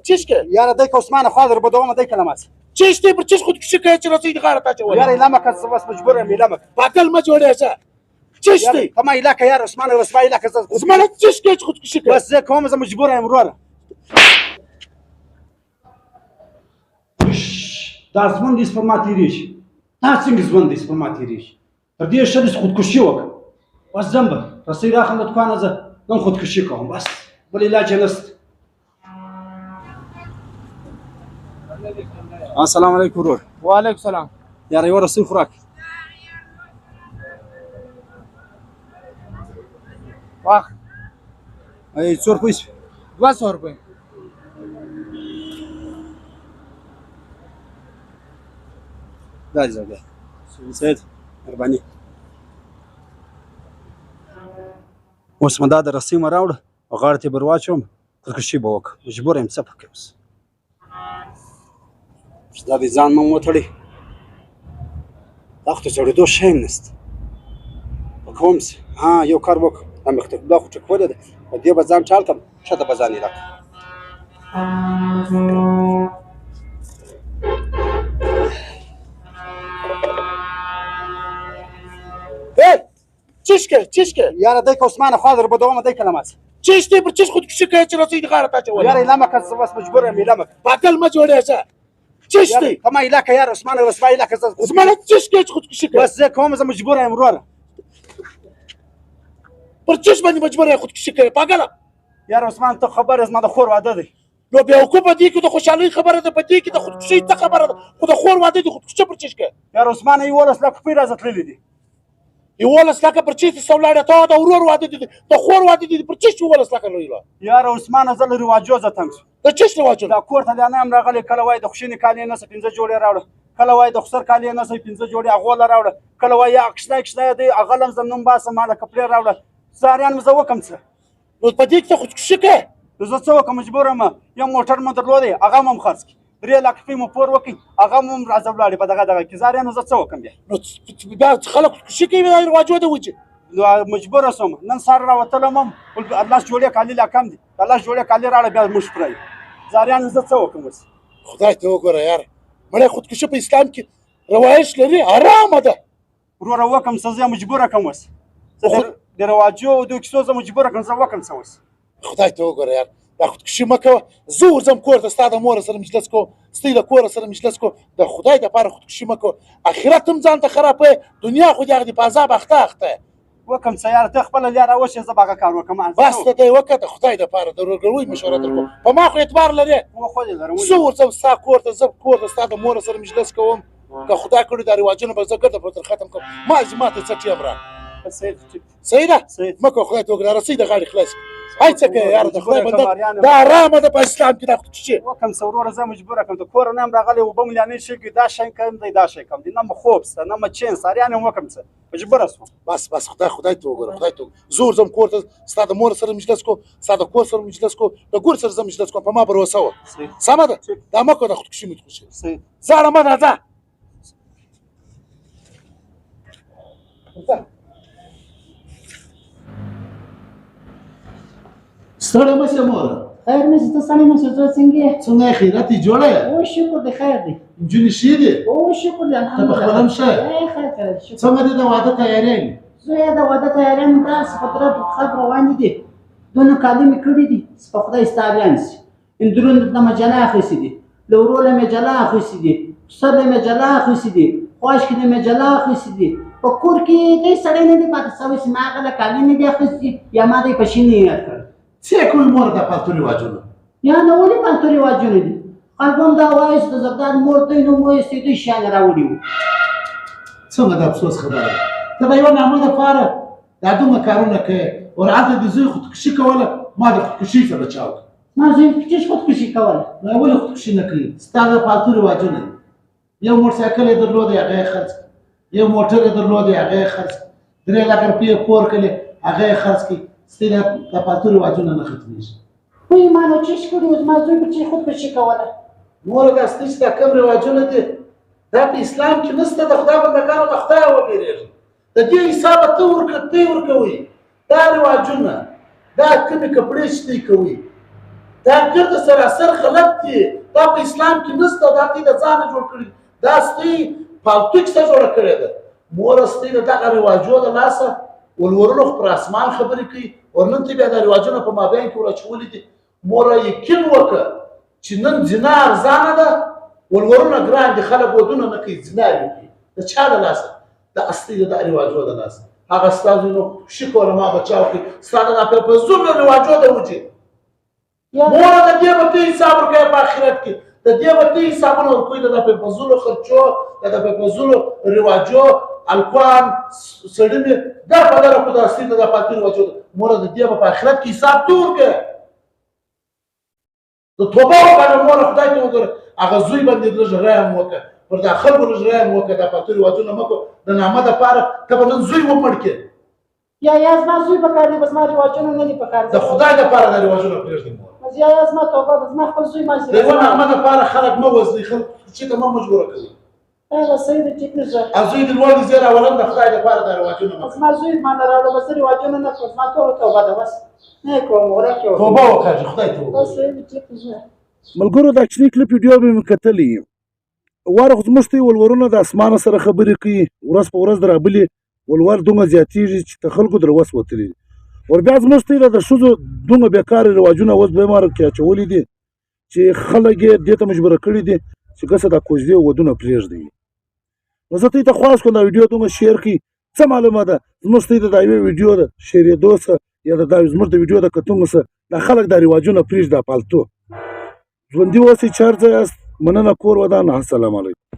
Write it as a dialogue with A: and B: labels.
A: چشکه
B: یاره دی که عثمان خوا در بدومه دی کلمه است
A: چش دی پر چش خودکشي کوي چې رسۍ دې غاړه ته اچولې
B: یاره ایله مه که زه بس مجبور یم ایله مه
A: پاگل مه جوړېږه چش دی
B: ته ما ایله که یاره عثمان زما ایله که
A: زما چش کوي چې خودکشي کوي
B: بس زه کوم زه مجبور یم وروره دا ژوند دې پر ما تېرېږي دا څنګه ژوند دې پر ما تېرېږي تر دې ښه دې خودکشي وکړه بس ځم به رسۍ راخلم د دوکانه زه هم خودکشي کوم بس بل علاج یې نشته السلام علیکم ورور
C: وعلیکم سلام
B: یاره یوه رسۍ خوراک
C: واخ
B: ای څو روپۍ شوې
C: 200 روپۍ
B: دا دې بیا سید مهرباني اوس مې دا د رسۍ مې راوړه او غاړه ته یې بر واچوم خودکشي به وکړم مجبور یم څه پکې اوس دا دې ځان مې وتړی دا خو ته چړېدو شی هم نشته په کوم څه ها یو کار وکړه دا مې دا خو ټکولې ده په دې به ځان ټال کړم ښه ده به ځان ایله
A: چشکه
B: یاره دی که عثمان خوا در بدومه دی کلمه است
A: چش دی پر چش خودکشي کوي چې رسۍ دې غاړه ته اچولې
B: یاره ایله مه که زه بس مجبور یم ایله مه
A: پاگل مه جوړېږه چش دی
B: ته ما ایله که یاره عثمان زما ایله که
A: زما چش کوي چې خودکشي کوي
B: بس زه کوم زه مجبور یم وروره
A: پر چش باندې مجبور یې خودکشي کوي پاگله
B: یاره عثمان ته خبر زما د خور واده دی
A: نو بیوقوفه دې کې د خوشحالۍ خبره ده په دې کې د خودکشۍ څه خبره ده خو د خور واده دي خودکشي پر چش کوي
B: یاره عثمان 11 لک روپۍ راځه تللي دي
A: 11 لکه پر چش ته ولاړې ته د ورور واده دي د خور واده دي پر چش 11 لکه لویله
B: یاره عثمان زه له رواجو زه تنګ شوم
A: د چش رواجو
B: دا کور ته لا نه هم راغلی کله وایي د خوشینې کالي نه څه 15 جوړې راوړه کله وایي د خسر کالي نه څه 15 جوړې اغوله راوړه کله وایي اکشنه دی اغلم زم نوم باسه ماله کپړې راوړه زاریان مې زه وکم څه
A: نو په دې کې خودکشي کوي
B: نو زه څه وکړم مجبور یم یو موټر مې درلودی هغه مې هم خرڅ کړي 3 لک روپۍ مې پور وکړي هغه مې هم راځه ولاړې په دغه کې زاریانو زه څه وکړم بیا
A: نو بیا خلک خودکشي کوي دا رواجو ده وجه
B: نو مجبور شوم نن سهار راوتلم هم الله جوړې کالي لا کم دي الله جوړې کالي راړه بیا موږ پرای زاریانو زه څه وکړم اوس
A: خدای ته وګوره یار مړی خودکشي په اسلام کې روایش لري حرامه ده
B: وروره وکړم څه زه مجبوره کړم اوس زه د رواجو او د کیسو زه مجبوره کړم زه وکړم څه اوس
A: خدای ته وګوره یار دا خودکشي مه کوه زه ورځم کور ته ستا د مور سره مجلس کوم ستی له کور سره مجلس کوم د خدای دپاره خودکشي مه کوه آخرت هم ځان ته خرابوې دنیا خو دې هغه دې په عذاب اخته
B: وکم څه یاره ته خپله لاره وشې زه به هغه کار وکړم
A: بس ته دی وکړه د خدای دپاره د ورورګلوۍ مشوره در کوم په ما خو اعتبار لرې
B: خو دې لرم
A: زه ورځم ستا کور ته زه کور ته ستا د مور سره مجلس کوم که خدای کړي دا رواجونه به زه ګرده پر تر ختم کوم ما ته څه ټیم را صحیح ده مه کوه خدای ته وګوره رسۍ د غاړې خلاص هاي څه کوې یاره د خدای بنده دا حرامه ده په اسلام کې دا خودکشي
B: وکم څه وروره زه مجبوره کړم د کور نه هم راغلی اوبه مې لا نه شي کړي دا شی کم دی دا شی کم دی نه مې خوب شته نه مې چین ساریان هم وکم څه مجبوره شوم
A: بس خدای ته وګوره خدای ته زه ورځم کور ته ستا د مور سره مجلس کوم ستا د کور سره مجلس کوم د ګور سره زه مجلس کوم په ما بروسه وه سمه ده دا مه کوه د خودکشي متخشي زاړه مه راځه
D: ستړی مه شې موره
E: خیر نشي ته ستړی مه شې زه څنګه یې
D: څنګه یې خیرات یې جوړه یې
E: او شکر دی خیر دی
D: نجونې ښې دي
E: او شکر دی
D: ته په خپله هم ښه
E: یې خیر خیر شکر
D: څنګه دې د واده تیاریږي
E: زه یې د واده تیاریان داسې په طرف خلک روان دي دونه کالي مې کړي دي په خدای ستاریان شي اندرونه د مجله اخیستې دي له وروره مې جلا اخیستې دي سر له مې جلا اخیستې دي خواش کې مې جلا اخیستې دي په کور کې دې سړی نه دی پاتې شوی چې ما هغه له کالي نه دي اخیستي یا ما دې په شي نه یاد کړل
D: څه کوي مور د پالتو رواجونه
E: یا نه ولې پالتو رواجونه دي خلکو هم دا وایي چې د زرداد مور ته یې نوم وایستې دوی شیان راوړي وو
D: څنګه د افسوس خبره ده ته د یوه نامه دپاره دا دومره کارونه کوې او هلته د زوی خودکشي کوله ما د خودکشي سره چا وکړه
E: ما زوی چش خودکشي کوله
D: نو ولې خودکشي نه کوي ستا د پالتو رواجونه دي یو موټرسایکل یې درلودی هغه یې خرڅ یو موټر یې درلودی هغه یې خرڅ 3 لک روپۍ یې پور کړلې هغه یې خرڅ کړي ستی د پالتو رواجونه نه ختمېږي
E: وایي ما نو چش کړي اوس ما زوی به چې خودکشي کوله
D: موره دا ستاسې چې دا کوم رواجونه دي دا په اسلام کې نشته د خدای بندګانو د خدایه وبېرېږي د دې حسابه ته ورکوئ دا رواجونه دا کومې کپړې چې دوی کوي دا ګرد سراسر غلط دي دا په اسلام کې نشته دا دوی د ځانه جوړ کړي دا ستوی پالتو کیسه جوړه کړې ده مور ستوی د دغه رواجو د لاسه ولورونو خو پر اسمان خبرې کوي ورنن ته بیا د رواجونو په مابین کې ورچولي دي مور یقین وکړه چې نن زنا ارزانه ده ولورونه ګران دي خلک ودونه نه کوي زنا کوي د چا د لاسه د اصلي د رواجو د لاسه هغه ستاسو نو خوشي کوله ما بچاو کوي ستاسو د په زور رواجو د وجه مور د دې په حساب ورکوي په آخرت کې د دې په حسابونه ورکوي د په فزولو خرچو د په فزولو رواجو الکوان سړی دا په دغه په اصلي د پاتې رواجو مور د دې په آخرت کې حساب تور کوي د توبه وکړه مور خدای ته وګوره هغه زوی باندې لږ رحم وکړه پر دا خلکو لږ رحم وکړه دا پاتې رواجونه مکو د نامه دپاره ته به نن زوی ومړ کړې
E: یا زما زوی په کار دی بس ما رواجونه نه دي په کار
D: د خدای دپاره دا رواجونه پرېږدي مور
E: یا زما توبه ده زما خپل زوی ما
D: د یوه نغمه دپاره خلک مه وزني خلک چې ته مه مجبوره کوي
E: هغه صحیح دی ټیک نشه
D: زوی د لوړ زیر اولن د خدای دپاره دا رواجونه مه
E: زما زوی ما نه راوړه بس رواجونه نه کوم زما ټوله توبه ده بس نه کوم ورکه
D: توبه وکړه خدای ته وګوره
E: صحیح دی ټیک نشه
A: ملګرو دا کوچنی کلیپ ویډیو به مې کتلی واره خو زموږ ته ولورونه د اسمانه سره خبرې کوي ورځ په ورځ درابلي ولور دومره زیاتېږي چې د خلکو در وس وتلي ور بیا زموږ ته د ښځو دومره بیکاره رواجونه اوس بیمار کې اچولي دي چې خلک یې دې ته مجبوره کړي دي چې که څه دا کوژدې ودونه پرېږدي نو زه ته خواست کوم دا ویډیو دومره شیر کړي څه معلومه ده زموږ ته د یوې ویډیو د شیرېدو څه یا د زموږ د ویډیو د کتونکو څه دا خلک دا رواجونه پرېږدي دا پالتو ژوندي اوسئ چې هر ځای یاست مننه کور ودان السلام علیکم